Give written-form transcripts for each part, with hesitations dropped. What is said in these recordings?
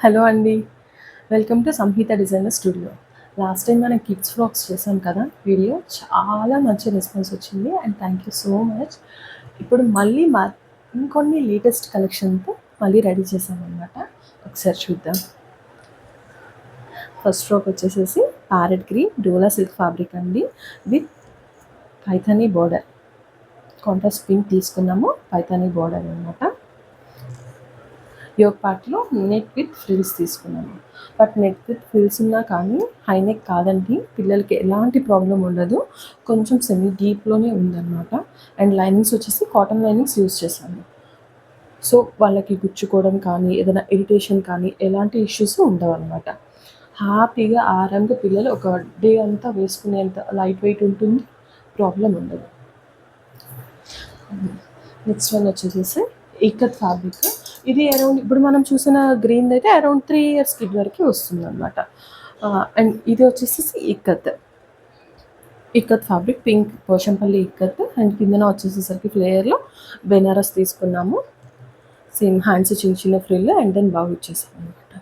Hello అండి. Welcome to Samhita designer studio. Last time మనం kids frocks చేసాం కదా వీడియో. చాలా మంచి రెస్పాన్స్ వచ్చింది and thank you so much. ఇప్పుడు మళ్ళీ ఇంకొన్ని లేటెస్ట్ కలెక్షన్తో మళ్ళీ రెడీ చేసామన్నమాట. ఒకసారి చూద్దాం. ఫస్ట్ ఫ్రాక్ వచ్చేసేసి ప్యారెట్ గ్రీన్ డోలా సిల్క్ ఫ్యాబ్రిక్ అండి, with Paithani border. Contrast pink తీసుకున్నాము, పైథానీ బోర్డర్ అనమాట. యోగ్ పార్ట్లో నెక్ విత్ ఫ్రిల్స్ తీసుకున్నాను. బట్ నెక్ విత్ ఫ్రిల్స్ ఉన్నా కానీ హై నెక్ కాదండి, పిల్లలకి ఎలాంటి ప్రాబ్లం ఉండదు. కొంచెం సెమీ డీప్లోనే ఉందన్నమాట. అండ్ లైనింగ్స్ వచ్చేసి కాటన్ లైనింగ్స్ యూజ్ చేశాను. సో వాళ్ళకి గుచ్చుకోవడం కానీ ఏదైనా ఇరిటేషన్ కానీ ఎలాంటి ఇష్యూస్ ఉండవు అనమాట. హ్యాపీగా ఆరాంగా పిల్లలు ఒక డే అంతా వేసుకునేంత లైట్ వెయిట్ ఉంటుంది, ప్రాబ్లం ఉండదు. నెక్స్ట్ వన్ వచ్చేసేసి ఇక్కత్ ఫ్యాబ్రిక్. ఇది అరౌండ్ ఇప్పుడు మనం చూసిన గ్రీన్ అయితే అరౌండ్ 3 years కిడ్ వరకు వస్తుంది అనమాట. అండ్ ఇది వచ్చేసేసి ikat fabric, pink Pochampally ikat. And కిందన వచ్చేసేసరికి ఫ్లేయర్లో బెనారస్ తీసుకున్నాము. సేమ్ హ్యాండ్స్ చిన్న చిన్న ఫ్రిల్ అండ్ దెన్ బాగా ఇచ్చేసాం అనమాట.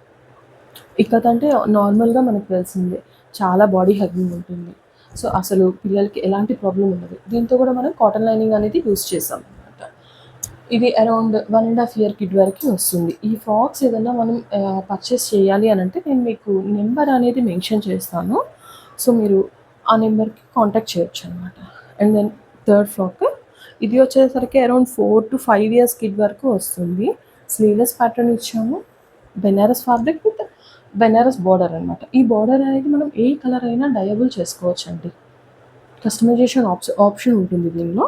ఇక్కత్ అంటే నార్మల్గా మనకు తెలిసిందే, చాలా బాడీ హగ్గింగ్ ఉంటుంది. సో అసలు పిల్లలకి ఎలాంటి ప్రాబ్లం ఉండదు. దీంతో కూడా మనం కాటన్ లైనింగ్ అనేది యూస్ చేసాం అనమాట. ఇది అరౌండ్ 1.5 year కిడ్ వరకు వస్తుంది. ఈ ఫ్రాక్స్ ఏదైనా మనం పర్చేస్ చేయాలి అని అంటే నేను మీకు నెంబర్ అనేది మెన్షన్ చేస్తాను. సో మీరు ఆ నెంబర్కి కాంటాక్ట్ చేయొచ్చు అనమాట. అండ్ దెన్ థర్డ్ ఫ్రాక్, ఇది వచ్చేసరికి అరౌండ్ 4 to 5 years కిడ్ వరకు వస్తుంది. స్లీవ్లెస్ ప్యాటర్న్ ఇచ్చాము, Banaras fabric with Banaras border అనమాట. ఈ బార్డర్ అనేది మనం ఏ కలర్ అయినా డయబుల్ చేసుకోవచ్చు అండి. కస్టమైజేషన్ ఆప్షన్ ఉంటుంది దీనిలో.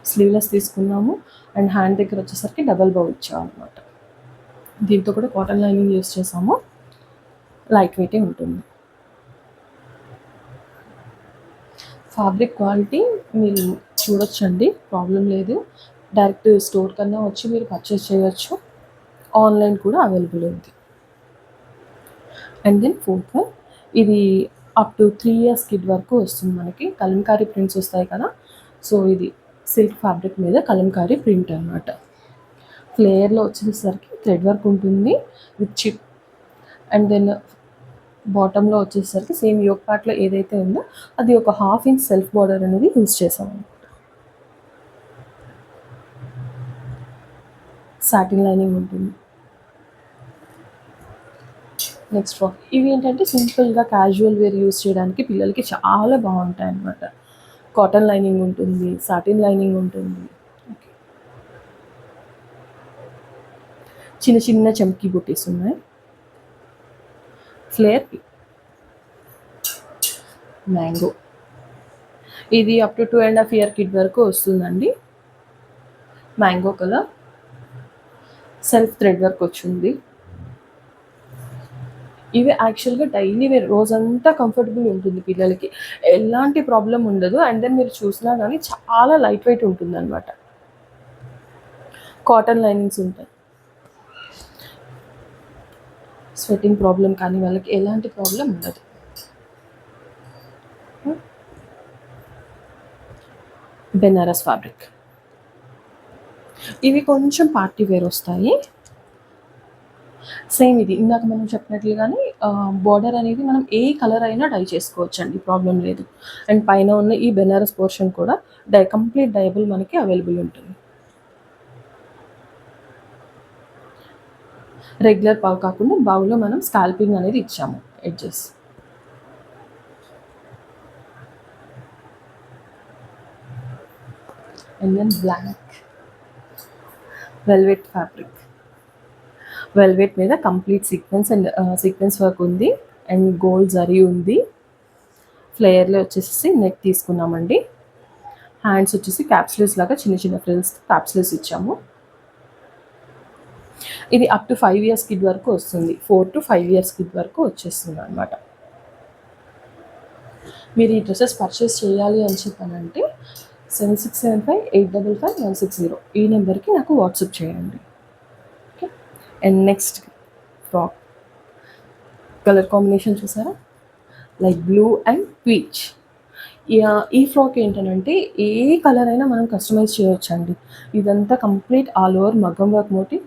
స్లీవ్లెస్ తీసుకున్నాము అండ్ హ్యాండ్ దగ్గర వచ్చేసరికి డబల్ బౌ ఇచ్చామన్నమాట. దీంతో కూడా కాటన్ లైనింగ్ యూస్ చేసాము, లైట్ వెయిటే ఉంటుంది. ఫ్యాబ్రిక్ క్వాలిటీ మీరు చూడొచ్చండి, ప్రాబ్లం లేదు. డైరెక్ట్ స్టోర్ కన్నా వచ్చి మీరు పర్చేస్ చేయొచ్చు, ఆన్లైన్ కూడా అవైలబుల్ ఉంది. అండ్ దెన్ ఫోర్త్ వన్, ఇది అప్ టు 3 years కిడ్ వరకు వస్తుంది మనకి. కలంకారీ ప్రింట్స్ వస్తాయి కదా, సో ఇది సిల్క్ ఫ్యాబ్రిక్ మీద కలంకారీ ప్రింట్ అనమాట. ఫ్లేయర్లో వచ్చేసరికి థ్రెడ్ వర్క్ ఉంటుంది విత్ చిప్. అండ్ దెన్ బాటంలో వచ్చేసరికి సేమ్ యోగ్ పార్ట్లో ఏదైతే ఉందో అది ఒక 1/2 inch సెల్ఫ్ బార్డర్ అనేది యూజ్ చేసాం అనమాట. సాటిన్ లైనింగ్ ఉంటుంది. నెక్స్ట్ ఫ్రాక్, ఇవి ఏంటంటే సింపుల్గా క్యాజువల్ వేర్ యూస్ చేయడానికి పిల్లలకి చాలా బాగుంటాయి అన్నమాట. కాటన్ లైనింగ్ ఉంటుంది, సాటిన్ లైనింగ్ ఉంటుంది. చిన్న చిన్న చమ్కీ బుట్టీస్ ఉన్నాయి. ఫ్లేర్ మ్యాంగో, ఇది అప్ టు 2.5 year కిడ్ వరకు వస్తుందండి. Mango colour, self thread work వచ్చింది. ఇవి యాక్చువల్గా డైలీ వేర్ రోజంతా కంఫర్టబుల్ ఉంటుంది, పిల్లలకి ఎలాంటి ప్రాబ్లం ఉండదు. అండ్ దెన్ మీరు చూసినా కానీ చాలా లైట్ వెయిట్ ఉంటుంది అనమాట. కాటన్ లైనింగ్స్ ఉంటాయి. స్వెట్టింగ్ ప్రాబ్లం కానీ వాళ్ళకి ఎలాంటి ప్రాబ్లం ఉండదు. బెనారస్ ఫ్యాబ్రిక్, ఇవి కొంచెం పార్టీ వేర్ వస్తాయి. సేమ్ ఇది ఇందాక మనం చెప్పినట్లుగానే బార్డర్ అనేది మనం ఏ కలర్ అయినా డై చేసుకోవచ్చు అండి, ప్రాబ్లం లేదు. అండ్ పైన ఉన్న ఈ బెనారస్ పోర్షన్ కూడా కంప్లీట్ డయబుల్ మనకి అవైలబుల్ ఉంటుంది. రెగ్యులర్ బావ్ కాకుండా బావులో మనం స్కాల్పింగ్ అనేది ఇచ్చాము edges. And then black velvet fabric. Velvet మీద కంప్లీట్ సీక్వెన్స్ వర్క్ ఉంది అండ్ గోల్డ్ జరీ ఉంది. ఫ్లేయర్లో వచ్చేసి నెక్ తీసుకున్నామండి. హ్యాండ్స్ వచ్చేసి క్యాప్స్లీవ్స్ లాగా చిన్న చిన్న ఫ్రిల్స్ క్యాప్స్లీవ్స్ ఇచ్చాము. ఇది అప్ టు 5 years కిడ్ వరకు వస్తుంది, 4 to 5 years కిడ్ వరకు వచ్చేస్తుంది అనమాట. మీరు ఈ డ్రెస్సెస్ పర్చేస్ చేయాలి అని చెప్పానంటే 7675855160 ఈ నెంబర్కి నాకు వాట్సాప్ చేయండి. Okay. And next frock colour combination చూసారా, లైక్ బ్లూ అండ్ పీచ్. ఈ ఫ్రాక్ ఏంటంటే ఏ కలర్ అయినా మనం కస్టమైజ్ చేయొచ్చు అండి. ఇదంతా కంప్లీట్ ఆల్ ఓవర్ మగ్గం వర్క్ మోటివ్.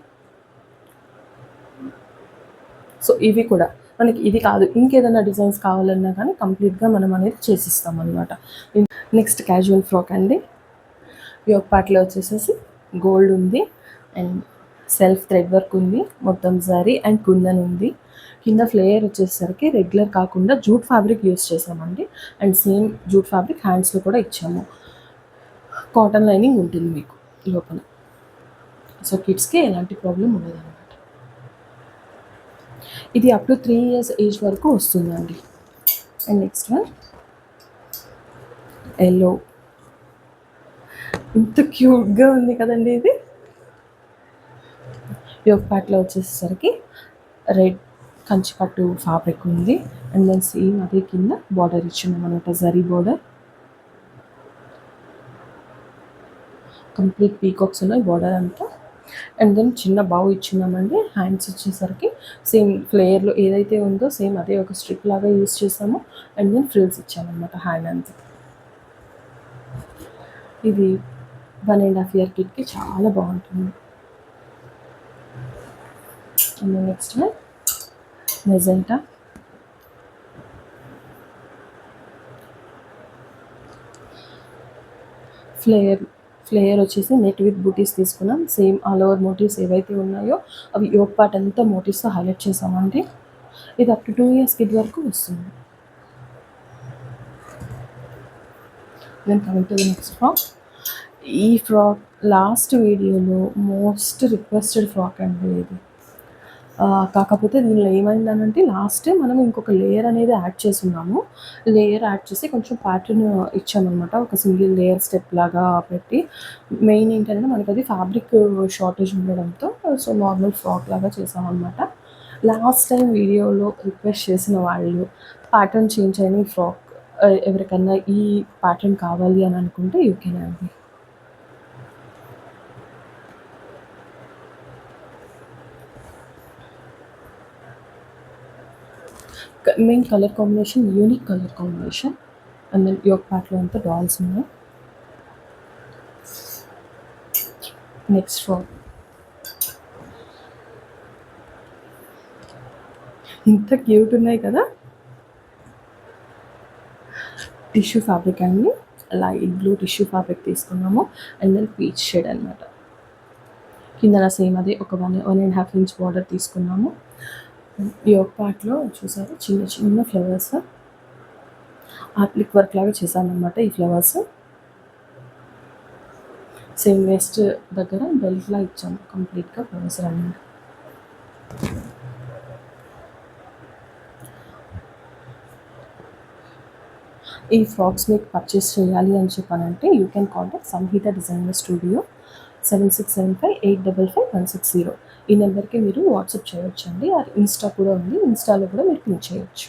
సో ఇవి కూడా మనకి ఇది కాదు ఇంకేదైనా డిజైన్స్ కావాలన్నా కానీ కంప్లీట్గా మనం అనేది చేసిస్తాం అనమాట. నెక్స్ట్ క్యాజువల్ ఫ్రాక్ అండి. యోక్ పార్ట్లో వచ్చేసేసి గోల్డ్ ఉంది అండ్ సెల్ఫ్ థ్రెడ్ వర్క్ ఉంది, మొత్తం జరీ అండ్ కుందన్ ఉంది. కింద ఫ్లేయర్ వచ్చేసరికి రెగ్యులర్ కాకుండా జూట్ ఫ్యాబ్రిక్ యూస్ చేసామండి అండ్ సేమ్ జూట్ ఫ్యాబ్రిక్ హ్యాండ్స్లో కూడా ఇచ్చాము. కాటన్ లైనింగ్ ఉంటుంది మీకు లోపల. సో కిడ్స్కి ఎలాంటి ప్రాబ్లం ఉండదు అనమాట. ఇది అప్ టు 3 years ఏజ్ వరకు వస్తుందండి. And next one yellow. ఇంత క్యూట్గా ఉంది కదండి ఇది. యోక్ పార్ట్లో వచ్చేసరికి రెడ్ కంచిపట్టు ఫ్యాబ్రిక్ ఉంది అండ్ దెన్ సేమ్ అదే కింద బార్డర్ ఇచ్చింది అనమాట, జరీ బార్డర్. కంప్లీట్ పీకాక్స్ ఉన్నాయి బార్డర్ అంతా. అండ్ దెన్ చిన్న బౌ ఇచ్చినామండి. హ్యాండ్స్ వచ్చేసరికి సేమ్ ఫ్లేయర్లో ఏదైతే ఉందో సేమ్ అదే ఒక స్ట్రిప్ లాగా యూస్ చేసాము అండ్ దెన్ ఫ్రిల్స్ ఇచ్చామన్నమాట హ్యాండ్ అంతా. ఇది 1.5 year కిడ్కి చాలా బాగుంటుంది. And next one magenta. Flayer వచ్చేసి నెట్ విత్ బూటీస్ తీసుకున్నాం. సేమ్ ఆల్ ఓవర్ మోటివ్స్ ఏవైతే ఉన్నాయో అవి యోక్ పార్ట్ అంతా మోటివ్స్తో హైలైట్ చేసామండి. ఇది అప్ టు 2 years కిడ్ వరకు వస్తుంది. Then coming to the next frock. ఈ ఫ్రాక్ లాస్ట్ వీడియోలో మోస్ట్ రిక్వెస్టెడ్ ఫ్రాక్ అండి ఇది. కాకపోతే దీనిలో ఏమైందనంటే లాస్ట్ మనం ఇంకొక లేయర్ అనేది యాడ్ చేసున్నాము. లేయర్ యాడ్ చేసి కొంచెం ప్యాటర్న్ ఇచ్చామన్నమాట, ఒక సింగిల్ లేయర్ స్టెప్ లాగా పెట్టి. మెయిన్ ఏంటంటే మనకి అది ఫ్యాబ్రిక్ షార్టేజ్ ఉండడంతో సో నార్మల్ ఫ్రాక్ లాగా చేసామన్నమాట. లాస్ట్ టైం వీడియోలో రిక్వెస్ట్ చేసిన వాళ్ళు ప్యాటర్న్ చేంజ్ అయిన ఫ్రాక్ ఎవరికన్నా ఈ ప్యాటర్న్ కావాలి అని అనుకుంటే యూ కెన్ అండి. Main colour combination unique colour combination and then yoke పార్ట్లో అంతా డాల్స్ ఉన్నాయి. Next frock. ఇంత క్యూట్ ఉన్నాయి కదా. టిష్యూ ఫ్యాబ్రిక్ అండి, లైట్ బ్లూ టిష్యూ ఫ్యాబ్రిక్ తీసుకున్నాము అండ్ దెన్ పీచ్ షేడ్ అనమాట. కిందన సేమ్ అదే ఒక 1.5 inch బార్డర్ తీసుకున్నాము. ఈ ఒక పార్ట్లో చూసారు చిన్న చిన్న ఫ్లవర్స్ ఆప్లిక్ వర్క్ లాగా చేసామన్నమాట. ఈ ఫ్లవర్స్ సేమ్ వేస్ట్ దగ్గర బెల్ట్లా ఇచ్చాము కంప్లీట్గా ఫ్లవర్స్ అన్నమాట. ఈ ఫ్రాక్స్ మీకు పర్చేస్ చేయాలి అని చెప్పానంటే you can contact Samhita designer studio 7675855160. ఈ నెంబర్కి మీరు వాట్సాప్ చేయొచ్చండి. అది ఇన్స్టా కూడా ఉంది, ఇన్స్టాలో కూడా మీరు పిన్ చేయొచ్చు.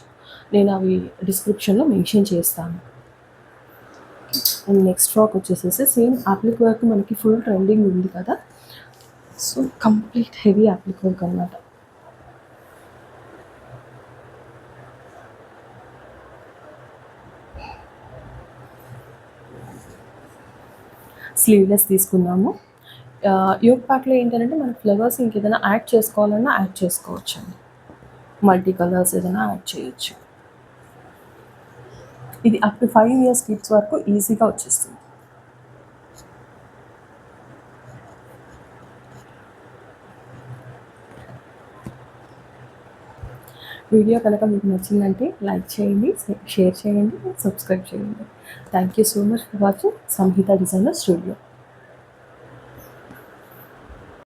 నేను అవి డిస్క్రిప్షన్లో మెన్షన్ చేస్తాను. అండ్ నెక్స్ట్ ఫ్రాక్ వచ్చేసేసి సేమ్ ఆప్లిక్ వర్క్ మనకి ఫుల్ ట్రెండింగ్ ఉంది కదా, సో కంప్లీట్ హెవీ ఆప్లిక్ వర్క్ అనమాట. స్లీవ్లెస్ తీసుకున్నాము. యోక్ పార్ట్లో ఏంటంటే మనకి ఫ్లవర్స్ ఇంకేదైనా యాడ్ చేసుకోవాలన్నా యాడ్ చేసుకోవచ్చు అండి, మల్టీ కలర్స్ ఏదైనా యాడ్ చేయొచ్చు. ఇది అప్ టు 5 years కిడ్స్ వరకు ఈజీగా వచ్చేస్తుంది. వీడియో కనుక మీకు నచ్చిందంటే లైక్ చేయండి, షేర్ చేయండి, సబ్స్క్రైబ్ చేయండి. Thank you so much for watching Samhita designer studio.